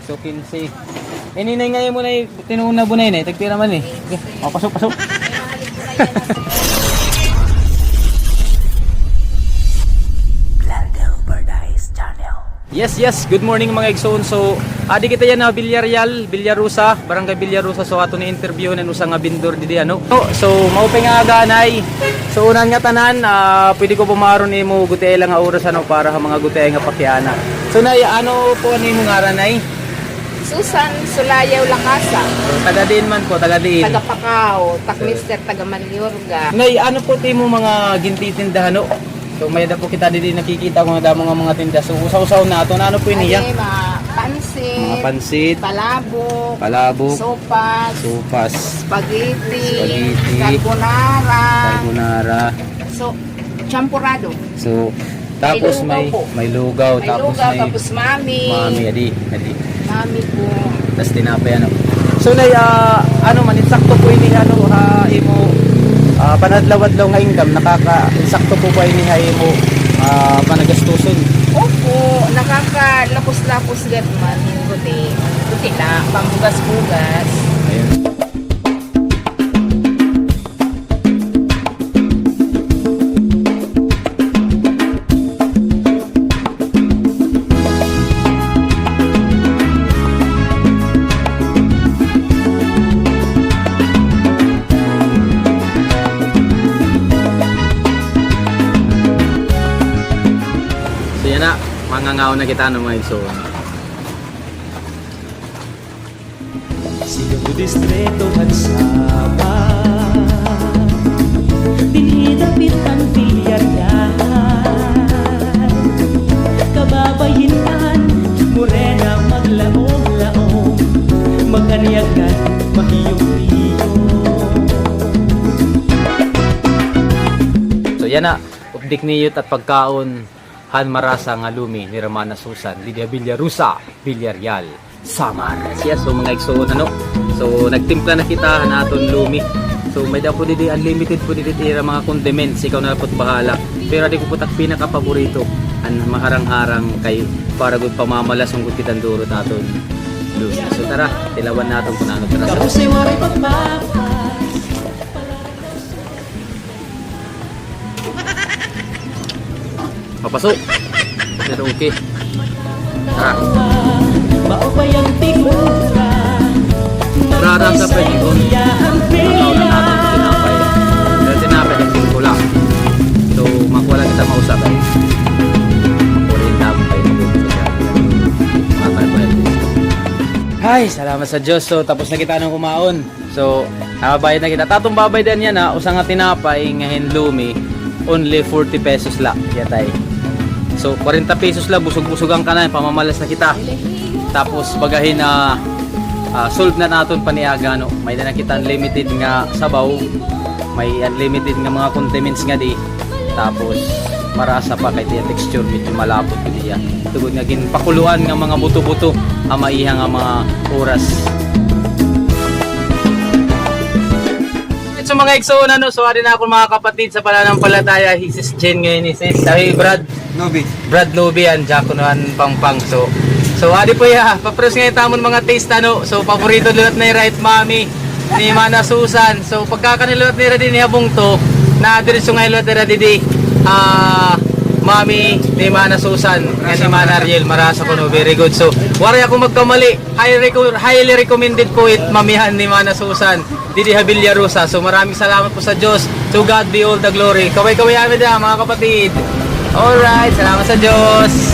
So 15. Ininay ngayon mo na tinuuna bunay na, tagpira man eh. Okay. Oh, pasok, pasok. Yes, good morning mga igsoon. So, adi kita yan na Villarreal, Villarusa, Barangay Villarusa. So, ato ni interview na nusa nga bindor didi ano. So, maupay nga ganay. So, unan nga tanan, pwede ko pumaron ni mo gutay lang nga oras ano para sa mga gutay nga pakyana. So, nay, ano po ni mo ngaran nay? Susan Sulayaw Lakasa, So, taga din man po, taga din. taga Pacao, Takmister, taga Maniorga. Nay, ano po ti mo mga gintitindahan no? So, may da po kita didi nakikita ko nga damo nga mga tinda. So, usaw-usaw na ato na ano po iniya? Ay, mga pansit, Mga pansit, palabok, palabok, sopas, sopas, spaghetti, Spaghetti, carbonara, carbonara. so, champurado. So, tapos May lugaw po. may lugaw, May tapos lugaw, may tapos mami. adi. Mami po. Tapos tinapay ano. So, nay, ano man, insakto po ini ano, imo, panadlaw-adlaw nga income, insakto po ba ini imo, panagastuson. Opo, nakakalapos-lapos gat man, buti na, pambugas-bugas. Ayun. Na mangangaw na kita ng mga igsoon. Sigaw distrito at Sapa, dinidapit ang Villarreal, kababayinan, morena maglaong-laong, magkaniyagan, mahiyong-hiyong. So yan na, updik niyot at pagkaon han marasa nga lumi ni Ramana Susan, Lidia Villarusa, Villarreal, Samar. Yes, so mga igsoon ano. So nagtimpla na kita naton lumi. So may daw po didi unlimited po didi tira mga condiments, ikaw na po't bahala. Pero di ko po tak pinaka paborito ang maharang-harang kay para gud pamamalas ang gud kitang durot naton lumi. So tara, tilawan naton kung ano tara. Tapos ay waray pagpapas, Papasok. Pero okay. Tara. maupay ang figura, Rarang sa pwede ko. Nakaw na natin sa tinapay. Pero tinapay ng pingkula. So, makuha lang kita mausap eh. Makuha lang tayo Ay, salamat sa Diyos. So, tapos na kita nung kumaon. So, nakabayad na kita. Tatong babaydan yan ha. Usang nga tinapay, ngahin lumi. Only 40 pesos lang. Yatay. So, 40 pesos lang. Busog-busogang ka na. Pamamalas na kita. Tapos, bagahin na solve na natin paniaga. No? May na kita unlimited nga sabaw. May unlimited nga mga condiments nga di. Tapos, marasa pa kay tiya texture. Medyo malapot ko diya. Tugod nga ginpakuluan nga mga buto-buto. Ang maihang nga mga oras. So mga igsoon ano, so ari na ako mga kapatid sa pananampalataya, Sis Jen ngayon ni Sis. Sabi Brad Nobi yan, Jaco naman pangpang. So ari po ya, papres ngayon tamon mga taste ano. So paborito lulat na right mami ni Mana Susan. So pagkakanilulat nila din ni habong to, na diretso ngayon lulat nila didi. Mami ni Mana Susan and ni Mana Ariel, marasa ko no, very good. So wari ako magkamali, highly recommended po it mamihan ni Mana Susan Didi Villarusa. So maraming salamat po sa Diyos. To God be all the glory. Kaway-kaway amin mga kapatid. Alright, salamat sa Diyos.